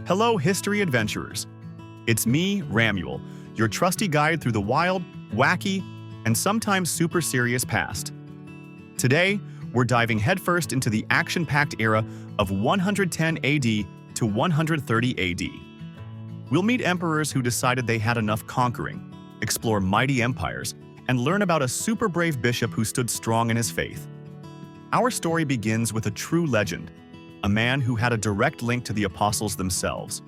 Hello, history adventurers. It's me, Ramuel, your trusty guide through the wild, wacky, and sometimes super serious past. Today, we're diving headfirst into the action-packed era of 110 AD to 130 AD. We'll meet emperors who decided they had enough conquering, explore mighty empires, and learn about a super brave bishop who stood strong in his faith. Our story begins with a true legend, a man who had a direct link to the apostles themselves,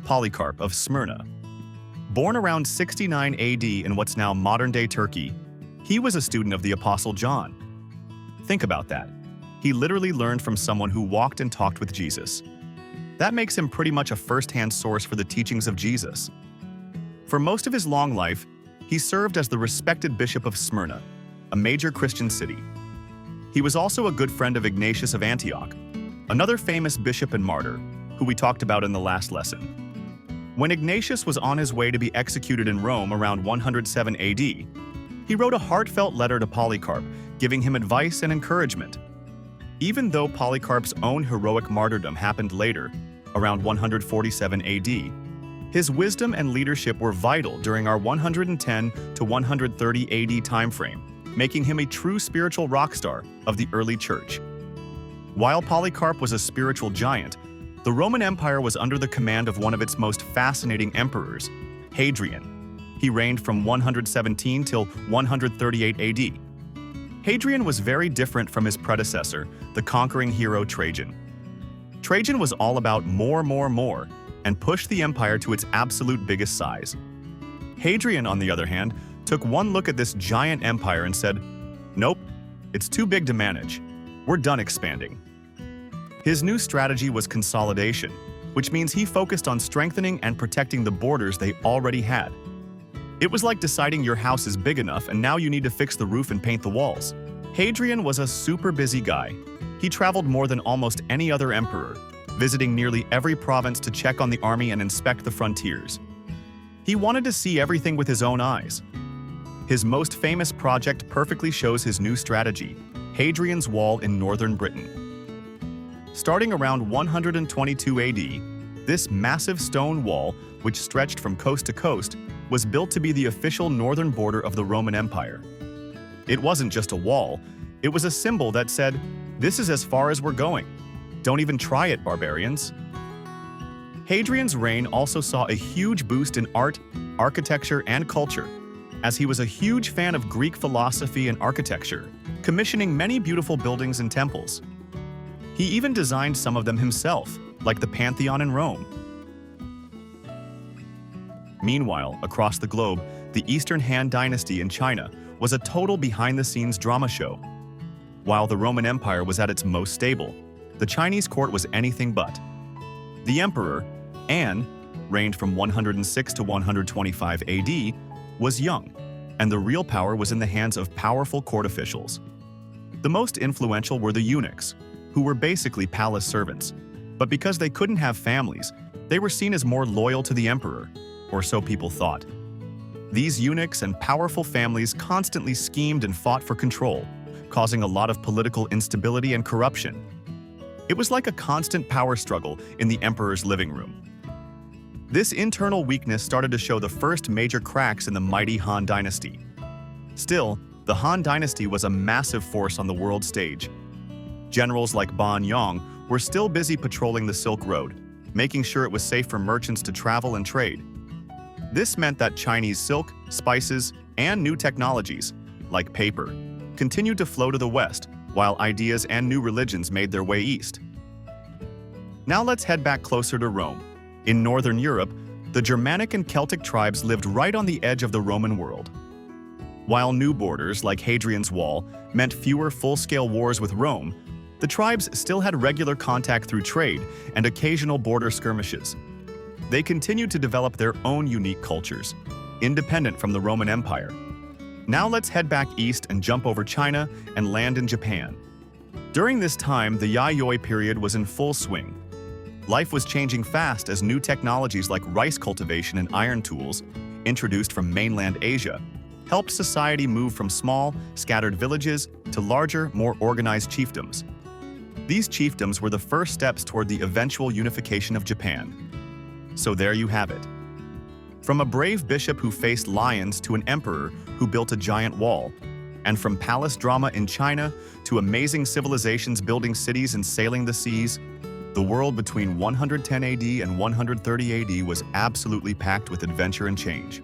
Polycarp of Smyrna. Born around 69 AD in what's now modern-day Turkey, he was a student of the Apostle John. Think about that. He literally learned from someone who walked and talked with Jesus. That makes him pretty much a first-hand source for the teachings of Jesus. For most of his long life, he served as the respected bishop of Smyrna, a major Christian city. He was also a good friend of Ignatius of Antioch, another famous bishop and martyr, who we talked about in the last lesson. When Ignatius was on his way to be executed in Rome around 107 AD, he wrote a heartfelt letter to Polycarp, giving him advice and encouragement. Even though Polycarp's own heroic martyrdom happened later, around 147 AD, his wisdom and leadership were vital during our 110 to 130 AD timeframe, making him a true spiritual rock star of the early church. While Polycarp was a spiritual giant, the Roman Empire was under the command of one of its most fascinating emperors, Hadrian. He reigned from 117 till 138 AD. Hadrian was very different from his predecessor, the conquering hero Trajan. Trajan was all about more, and pushed the empire to its absolute biggest size. Hadrian, on the other hand, took one look at this giant empire and said, "Nope, it's too big to manage. We're done expanding." His new strategy was consolidation, which means he focused on strengthening and protecting the borders they already had. It was like deciding your house is big enough and now you need to fix the roof and paint the walls. Hadrian was a super busy guy. He traveled more than almost any other emperor, visiting nearly every province to check on the army and inspect the frontiers. He wanted to see everything with his own eyes. His most famous project perfectly shows his new strategy, Hadrian's Wall in northern Britain. Starting around 122 AD, this massive stone wall, which stretched from coast to coast, was built to be the official northern border of the Roman Empire. It wasn't just a wall, it was a symbol that said, "This is as far as we're going. Don't even try it, barbarians." Hadrian's reign also saw a huge boost in art, architecture, and culture, as he was a huge fan of Greek philosophy and architecture, commissioning many beautiful buildings and temples. He even designed some of them himself, like the Pantheon in Rome. Meanwhile, across the globe, the Eastern Han Dynasty in China was a total behind-the-scenes drama show. While the Roman Empire was at its most stable, the Chinese court was anything but. The emperor, An, reigned from 106 to 125 AD, was young, and the real power was in the hands of powerful court officials. The most influential were the eunuchs, who were basically palace servants, but because they couldn't have families, they were seen as more loyal to the emperor, or so people thought. These eunuchs and powerful families constantly schemed and fought for control, causing a lot of political instability and corruption. It was like a constant power struggle in the emperor's living room. This internal weakness started to show the first major cracks in the mighty Han Dynasty. Still, the Han Dynasty was a massive force on the world stage. Generals like Ban Yang were still busy patrolling the Silk Road, making sure it was safe for merchants to travel and trade. This meant that Chinese silk, spices, and new technologies, like paper, continued to flow to the west, while ideas and new religions made their way east. Now let's head back closer to Rome. In northern Europe, the Germanic and Celtic tribes lived right on the edge of the Roman world. While new borders, like Hadrian's Wall, meant fewer full-scale wars with Rome, the tribes still had regular contact through trade and occasional border skirmishes. They continued to develop their own unique cultures, independent from the Roman Empire. Now let's head back east and jump over China and land in Japan. During this time, the Yayoi period was in full swing. Life was changing fast as new technologies like rice cultivation and iron tools, introduced from mainland Asia, helped society move from small, scattered villages to larger, more organized chiefdoms. These chiefdoms were the first steps toward the eventual unification of Japan. So there you have it. From a brave bishop who faced lions to an emperor who built a giant wall, and from palace drama in China to amazing civilizations building cities and sailing the seas, the world between 110 AD and 130 AD was absolutely packed with adventure and change.